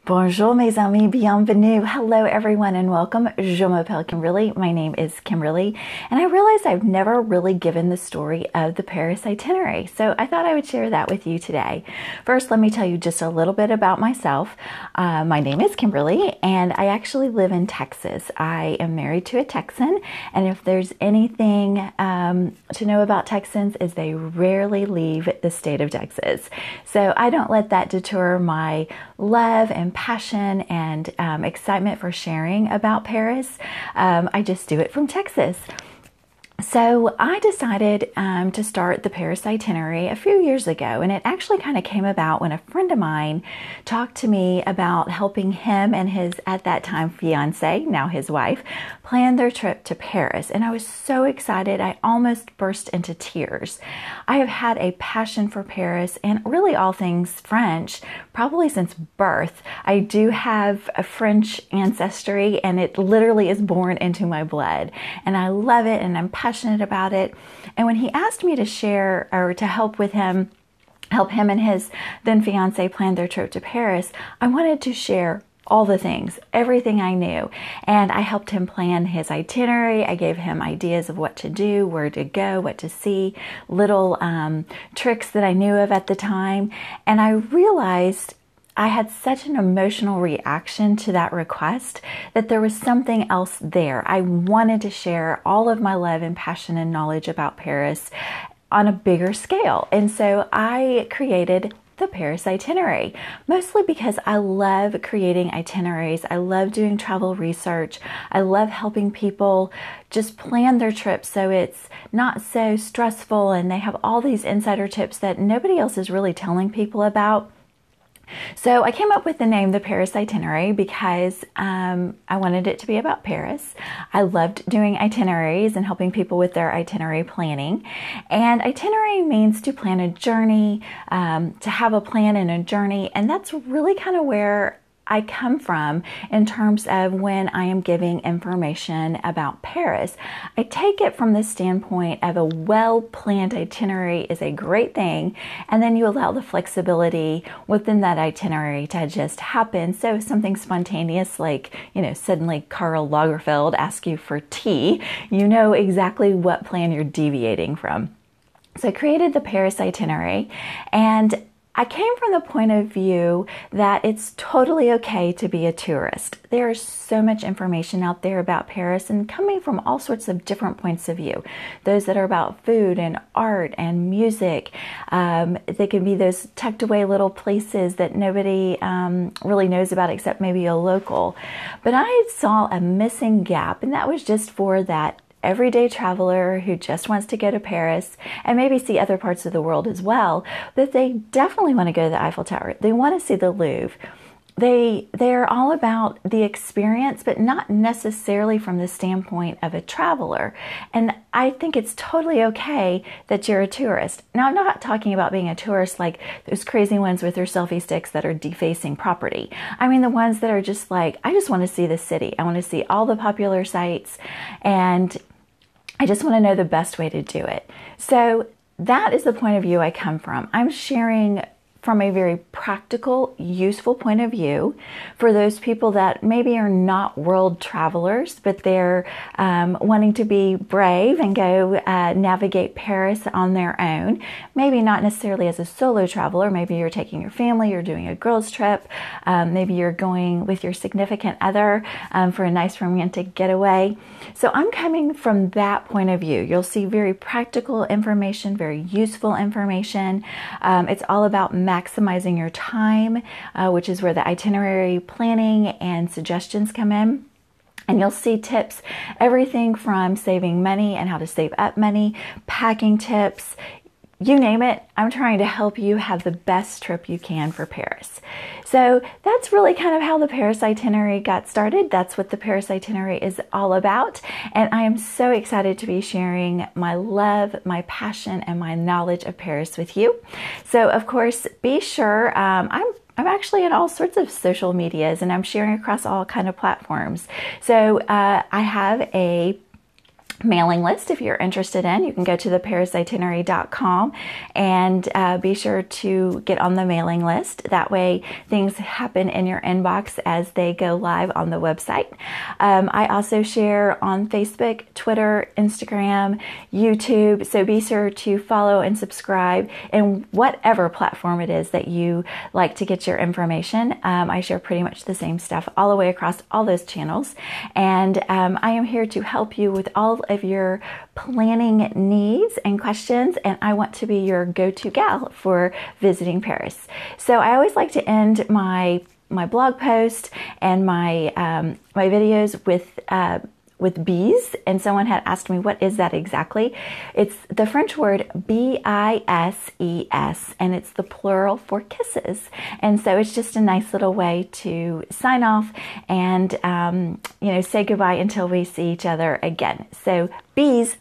Bonjour mes amis, bienvenue. Hello everyone and welcome. Je m'appelle Kimberly. My name is Kimberly and I realized I've never really given the story of the Paris itinerary. So I thought I would share that with you today. First, let me tell you just a little bit about myself. My name is Kimberly and I actually live in Texas. I am married to a Texan, and if there's anything to know about Texans is they rarely leave the state of Texas. So I don't let that deter my love and passion and excitement for sharing about Paris. I just do it from Texas. So I decided to start the Paris itinerary a few years ago, and it actually kind of came about when a friend of mine talked to me about helping him and his, at that time, fiance, now his wife, plan their trip to Paris. And I was so excited, I almost burst into tears. I have had a passion for Paris and really all things French, probably since birth. I do have a French ancestry, and it literally is born into my blood. And I love it, and I'm passionate about it. And when he asked me to share or to help him and his then fiance plan their trip to Paris, I wanted to share all the things, everything I knew. And I helped him plan his itinerary. I gave him ideas of what to do, where to go, what to see, little tricks that I knew of at the time. And I realized I had such an emotional reaction to that request that there was something else there. I wanted to share all of my love and passion and knowledge about Paris on a bigger scale. And so I created the Paris itinerary, mostly because I love creating itineraries. I love doing travel research. I love helping people just plan their trips so it's not so stressful and they have all these insider tips that nobody else is really telling people about. So I came up with the name The Paris Itinerary because I wanted it to be about Paris. I loved doing itineraries and helping people with their itinerary planning. And itinerary means to plan a journey, to have a plan and a journey. And that's really kind of where I come from in terms of when I am giving information about Paris. I take it from the standpoint of a well-planned itinerary is a great thing, and then you allow the flexibility within that itinerary to just happen. So if something spontaneous like, suddenly Karl Lagerfeld asks you for tea, you know exactly what plan you're deviating from. So I created the Paris itinerary, and I came from the point of view that it's totally okay to be a tourist. There is so much information out there about Paris and coming from all sorts of different points of view. Those that are about food and art and music. They can be those tucked away little places that nobody really knows about except maybe a local. But I saw a missing gap, and that was just for that everyday traveler who just wants to go to Paris and maybe see other parts of the world as well, but they definitely want to go to the Eiffel Tower. They want to see the Louvre. They're all about the experience, but not necessarily from the standpoint of a traveler. And I think it's totally okay that you're a tourist. Now, I'm not talking about being a tourist like those crazy ones with their selfie sticks that are defacing property. I mean the ones that are just like, I just want to see the city. I want to see all the popular sites, and I just want to know the best way to do it. So that is the point of view I come from. I'm sharing from a very practical, useful point of view for those people that maybe are not world travelers, but they're wanting to be brave and go navigate Paris on their own. Maybe not necessarily as a solo traveler. Maybe you're taking your family, you're doing a girls trip. Maybe you're going with your significant other for a nice romantic getaway. So I'm coming from that point of view. You'll see very practical information, very useful information. It's all about maximizing your time, which is where the itinerary planning and suggestions come in. And you'll see tips, everything from saving money and how to save up money, packing tips, you name it. I'm trying to help you have the best trip you can for Paris. So that's really kind of how the Paris itinerary got started. That's what the Paris itinerary is all about. And I am so excited to be sharing my love, my passion, and my knowledge of Paris with you. So of course, be sure, I'm actually in all sorts of social medias, and I'm sharing across all kind of platforms. So I have a mailing list if you're interested in. You can go to theparisitinerary.com and be sure to get on the mailing list. That way things happen in your inbox as they go live on the website. I also share on Facebook, Twitter, Instagram, YouTube, so be sure to follow and subscribe in whatever platform it is that you like to get your information. I share pretty much the same stuff all the way across all those channels, and I am here to help you with all of your planning needs and questions, and I want to be your go-to gal for visiting Paris. So I always like to end my blog post and my my videos with bees, and someone had asked me, what is that exactly? It's the French word B-I-S-E-S, and it's the plural for kisses. And so it's just a nice little way to sign off and, say goodbye until we see each other again. So bees.